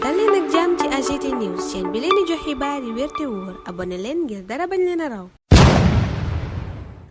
dal leen ak jàmm ci AGT News chaîne bi leen di jox xibaar yi wér te wóor abonné leen ngir dara bañ leen a raw.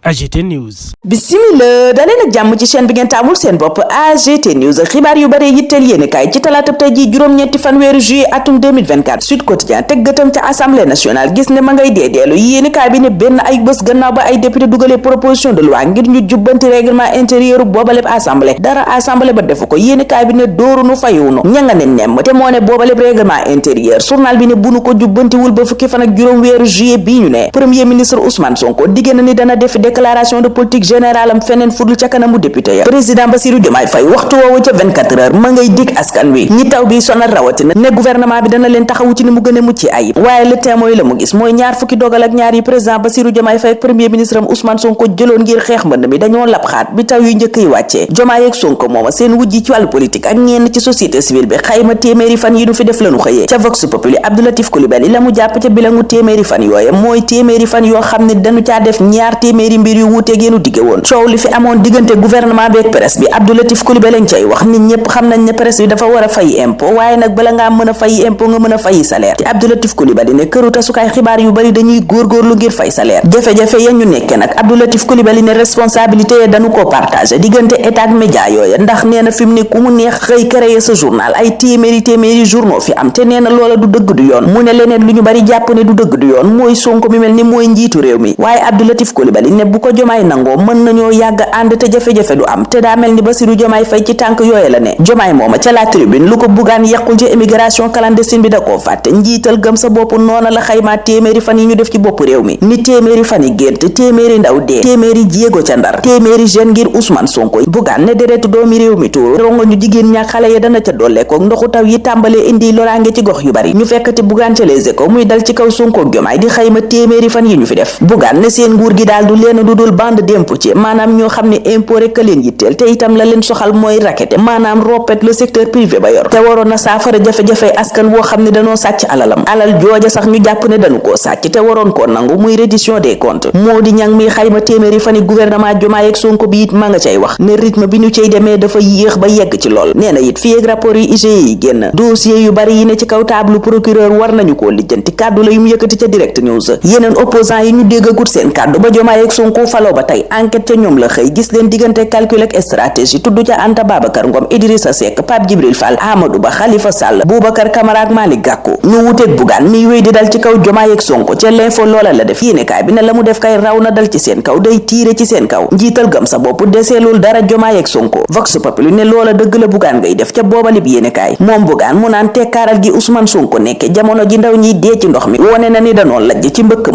AGT News. Bismillah daleen ak jàmm ci chaîne bi ngeen taamul seen bopp AGT News xibaar yu bare yitteel yéene kaay ci talaata tey ji juróom-ñetti fan weeru juillet atum 2024 Sud Quotidien teg gëtam ca assemblée nationale gis ne ma ngay deedeelu yéene kaay bi ne benn ay bés gannaaw ba ay député dugalee proposition de loi ngir ñu jubbanti règlement intérieur boobaleb assemblée dara assemblée ba defu ko yéene kaay bi ne dóorunu fayuunu ña nga ne nemm te moo ne boobaleb règlement intérieur journal bi ne bu nu ko jubbantiwul ba fukki fan ak juróom weeru juillet bii ñu ne premier ministre Ousmane Sonko digée na ni dana def déclaration de politique générale am feneen fudul ca kanamu député ya président Bassirou Diomaye Faye waxtu woowu ca 24 heures ma ngay dig askan wi ñi taw bi sonal rawatina ne gouvernement bi dana leen taxawu ci ni mu gën a mucc ayib waaye le temps mooy la mu gis mooy ñaar fukki dogal ak ñaar yi président Bassirou Diomaye Faye ak premier ministre am Ousmane Sonko jëloon ngir xeex mbënd mi dañoo lab xaat bi taw yu njëkk yi wàccee Diomaye ak Sonko mooma seen wujji ci wàllu politique ak ñenn ci société civile bi xayma téeméeri fan yi du fi def lañu xëyee ca Vox Populi Abdou Latif Coulibaly la mu jàpp ca bilangu téeméeri fan yooye mooy téeméeri fan yoo xam ne dañu caa def ñaar téeméeri mbir yu wuuteeg yéenu digge woon coow li fi amoon diggante gouvernement bi ak presse bi Abdou Latif Coulibaly lañ cay wax nit ñépp xam nañ ne presse bi dafa war a fay impôt waaye nag bala ngaa mën a fay impôt nga mën a fay salaire te Abdou Latif Coulibaly ne këru tasukaay xibaar yu bari dañuy góorgóorlu ngir fay salaire jafe-jafe ya ñu nekke nag Abdou Latif Coulibaly ne responsabilité ya dañu ko partagé diggante état ak média yooya ndax nee na fi mu ne ku mu neex xëy créer sa journal ay téeméeri journaux fi am te nee na loola du dëgg du yoon mu ne leneen lu ñu bari jàpp ne du dëgg du yoon mooy Sonko mi mel ni mooy njiitu réew mi waaye Abdou Latif Coulibaly ne bu ko Jomaay nangoo mën nañoo yàgg ànd te jafe-jafe du am te daa mel ni Bassirou Diomaye Faye ci tànk yooye la ne Diomaye mooma ca la tribune lu ko buggaan yàqul ci émigration clandestine bi da koo fàtte njiital gëm sa bopp noona la xaymaa téeméeri fan yi ñu def ci bopp réew mi ni téeméeri fan yi gént téeméeri ndaw dee téeméeri jéego ca ndar téeméeri jeune ngir Ousmane Sonko buggaan ne deretu doomi réew mi tuur rongo ñu jigéen ñaak xale ya dana ca dolle ko ndoxu taw yi tàmbalee indi loraange ci gox yu bari ñu fekkati buggaan ca Les Échos muy dal ci kaw Sonko ak Diomaye di xayma téeméeri fan yi ñu fi def buggaan ne seen nguur gi daal du leen du dul bande d'impôt ci maanaam ñoo xam ne impôt rek a leen yitteel te itam la leen soxal mooy raquette maanaam roppet le secteur privé ba yor te waroon na saafara jafe-jafe askan woo xam ne dañoo sàcc alalam alal jooja sax ñu jàpp ne dañu koo sàcc te waroon koo nangu muy reddition des comptes moo di ñang mi xayma téeméeri fani gouvernement Diomaye ak Sonko bi it ma nga cay wax ne rythme bi ñu cay demee dafa yéex ba yegg ci lool nee na it fii ak rapport yi IGE yi génn dossier yu bari yi ne ci kaw table procureur war nañu koo lijjanti kàddu la yu mu yëkkati ca direct news yeneen opposant yi ñu déggagut seen kàddu ba Diomaye ak Sonko faloo ba tey enquête ca ñoom la xëy gis leen diggante calcul ak stratégie tudd ca Anta Babacar Ngom Idrissa Seck Pape Djibril Fall Amadou Ba Khalifa Sall Boubacar Camara ak Malick Gakou ñu wuteeg Bougane miy wéy di dal ci kaw Diomaye ak Sonko ca l'info loola la def yéenekaay bi ne la mu def kay raw na dal ci seen kaw day tiire ci seen kaw njiital gëm sa bopp deseelul dara Diomaye ak Sonko Vox Populi ne loola dëgg la Bougane ngay def ca boobali bi yéenekaay moom Bougane mu naan tekkaaral gi Ousmane Sonko nekke jamono ji ndaw ñiy dee ci ndox mi wone na ni danoo lajj ci mbëkk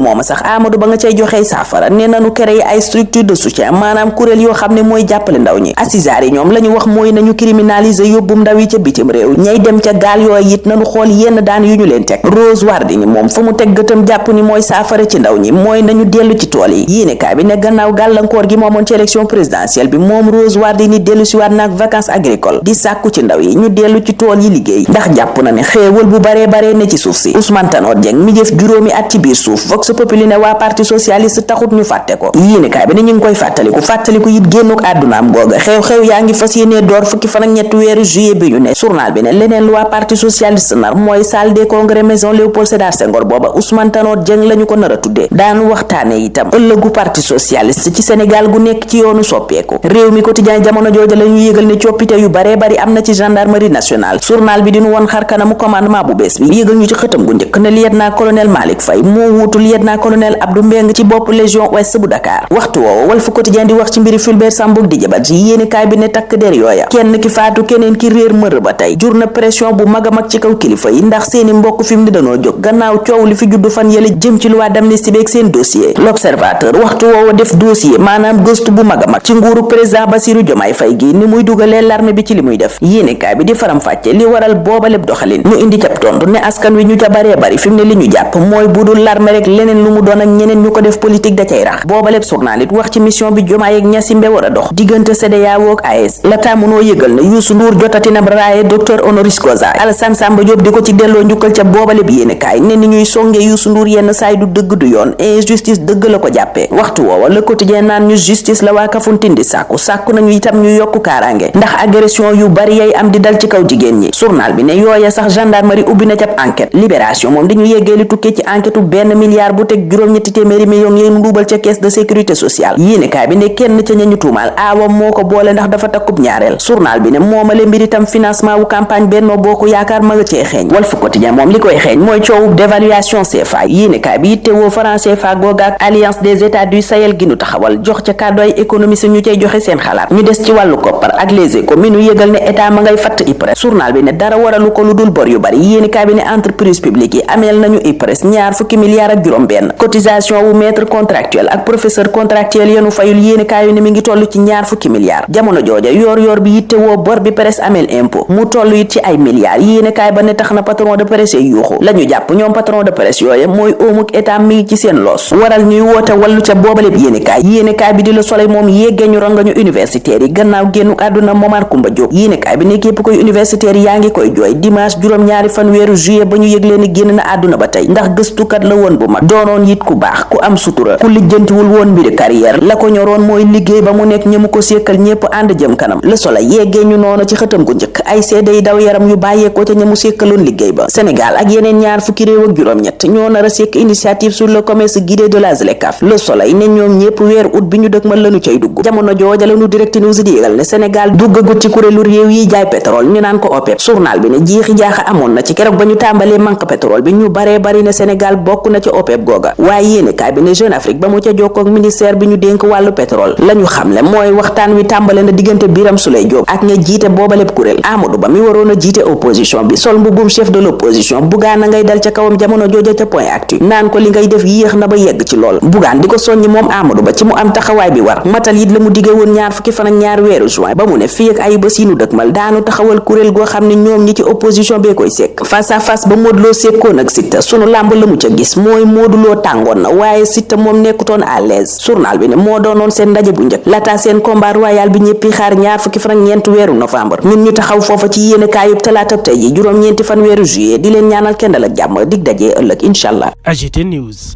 mooma sax Amadou Ba nga cay joxey saafara ne nanu créer ay structure de soutien maanaam kuréel yoo xam ne mooy jàppale ndaw ñi assisar yi ñoom la ñu wax mooy nañu criminaliser yóbbum ndaw yi ca bitim réew ñay dem ca gaal yooyu it nañu xool yenn daan yu ñu leen teg Rose Wardini moom fa mu teg gëtam jàpp ni mooy saafara ci ndaw ñi mooy nañu dellu ci tool yi yéenekaay bi ne gannaaw gàllankoor gi moomoon ci élection présidentielle bi moom Rose Wardini dellu si waat naag vacances agricoles di sàkku ci ndaw yi ñu dellu ci tool yi liggéey ndax jàpp na ne xéewal bu baree ne ci suuf si Ousmane Tanor Dieng mi jëf juróomi at ci biir suuf Vox Populi ne waa parti socialiste taxut ñu fàtte ko yéenekaay bi ne ñu ngi koy fàttaliku it génnuk àddunaam googa xew-xew yaa ngi fas yéene door fukki fan ak ñetti weeru juillet bi ñu ne journal bi ne leneen lu waa parti socialiste nar mooy salle des congrès maison Léopold Sédar Senghor booba Ousmane Tanor Dieng lañu ko nar a tuddee daanu waxtaane itam ëllëgu parti socialiste ci Sénégal gu nekk ci yoonu soppeeku réew mi quotidien jamono jooja la ñu yégal ne coppite yu baree bari am na ci gendarmerie nationale journal bi diñu won xar kanamu commandement bu bees bi yégal ñu ci xëtam gu njëkk ne lieutenant colonel Malick Faye moo wuutu lieutenant colonel Abdou Mbeng ci bopp légion ouest bu Dakar waxtu woowu Walf Quotidien di wax ci mbiri Fulbert Sambou di jabat ji yéenekaay bi ne takk der yooya kenn ki faatu keneen ki réer mër ba tey jur na pression bu mag a mag ci kaw kilifa yi ndax seeni mbokk fi mu ne danoo jóg gannaaw coow li fi juddu fan yële jëm ci loi d'amnistie beeg seen dossier L'Observateur waxtu woowu def dossier maanaam gëstu bu mag a mag ci nguuru président Bassirou Diomaye Faye gi ni muy dugalee l'armée bi ci li muy def yéenekaay bi di faram-fàcce li waral booba lépp doxalin ñu indi cap tontu ne askan wi ñu ca baree bari fi mu ne li ñu jàpp mooy budul l'armée rek leneen lu mu doon ak ñeneen ñu ko def politique da cay rax booba lépp journal it wax ci mission bi Diomaye ak Gnassingbé war a dox diggante CEDEAO ak AES la tàmmunoo yëgal na Youssou Ndour jotati na raaye docteur honoris causa Alassane Samba Diop di ko ci delloo njukkal ca booba lépp yéene kaay ne ni ñuy songee Youssou Ndour yenn saay du dëgg du yoon injustice dëgg la ko jàppee waxtu woowa Le Quotidien naan ñu justice la waa Kafountine di sàkku nañu itam ñu yokku kaaraange ndax agression yu bari yay am di dal ci kaw jigéen ñi journal bi ne yooya sax gendarmerie ubbi na ca enquête libération moom dañu yeggee li tukkee ci enquête u $1 milliard bu teg juróom-ñetti téeméeri millions yéen nduubal ca caisse de sécurité sociale yéenekaay bi ne kenn ca ñañu tuumaal aawam moo ko boole ndax dafa takkub ñaareel journal bi ne moomale mbir itam financement wu campagne Benno Bokk Yaakaar ma nga cee xeeñ Walf Quotidien moom li koy xeeñ mooy coowub dévaluation CFA yéenekaay bi yitte woo franc CFA googa ak alliance des états du Sahel gi nu taxawal jox ca kàddu ay économiste ñu cay joxe seen xalaat ñu des ci wàllu koppar ak Les Échos mi nu yëgal ne état ma ngay fatt IPRES journal bi ne dara waralu ko lu dul bor yu bari yéenekaay bi ne entreprise publique yi ameel nañu IPRES $20 milliards ak juróom-benn cotisation wu maître contractuel ak professeur contractuel yenu fayul yéenekaay bi ne mi ngi toll ci $20 milliards jamono jooja yoor bi yitte woo bor bi presse ameel impôt mu toll it ci ay milliards yéenekaay ba ne tax na patron de presse yuuxu la ñu jàpp ñoom patron de presse yooye mooy óomuk état mi ngi ci seen loos waral ñuy woote wallu ca boobaleb yéenekaay bi di Le Soleil moom yéggee ñu rongañu universitaires yi gannaaw génnuk àdduna Momar Coumba Diop yéenekaay bi ne képp koy universitaire yaa ngi koy jooy dimanche juróom-ñaari fan weeru juillet ba ñu yëglee ni génn na àdduna ba tey ndax gëstukat la woon bu mag doonoon it ku baax ku am sutura ku lijjantiwul woon mbiri carrière la ko ñoroon mooy liggéey ba mu nekk ñi mu ko sékkal ñépp ànd jëm kanam Le Soleil yeggee ñu noonu ci xëtam gu njëkk ay seede yi daw yaram yu bàyyeekoo ca ñi mu sékkaloon liggéey ba Sénégal ak yeneen ñaar fukki réew ak juróom-ñett ñoo nar a sékk initiative sur le commerce guidé de la ZLECAf Le Soleil ne ñoom ñépp weer août bi ñu dëkmal lañu cay dugg jamono jooja lañu Direct News di yégal ne Sénégal duggagut ci kuréelu réew yi jaay pétrole ñu naan ko OPEP journal bi ne jiixi jaaxa amoon na ci keroog ba ñu tàmbalee manque pétrole bi ñu baree bari ne Sénégal bokk na ci OPEP googa waaye yéenekaay bi ne Jeune Afrique ba mu ca jokkoog ministère bi ñu dénk wàllu pétrole lañu xamle mooy waxtaan wi tàmbale na diggante Birame Souleye Diop ak ña jiite boobaleb kuréel Amadou Ba mi waroon a jiite opposition bi sol mbubbum chef de l'opposition Bougane ngay dal ca kawam jamono jooja ca Point Actu naan ko li ngay def yéex na ba yegg ci lool Bougane di ko soññi moom Amadou Ba ci mu am taxawaay bi war matal it la mu digge woon 22 weeru juin ba mu ne fii ak ay bés yi nu dëkkmal daanu taxawal kuréel goo xam ne ñoom ñi ci opposition bee koy sekk face à face ba Modou Lo sekkoon ak Siteu sunu làmb la mu ca gis mooy Modou Lo tàngoon na waaye Siteu moom nekkutoon à l'aise journal bi ne moo doonoon seen ndaje bu njëkk laata seen combat royal bi ñëppi xaar 24 weeru novembre ñun ñu taxaw foofa ci yéene kaayub talaatab tey ji juróom-ñeenti fan weeru juillet di leen ñaanal kendal ak jàmm dig dajee ëllëg incha allah. AGT News.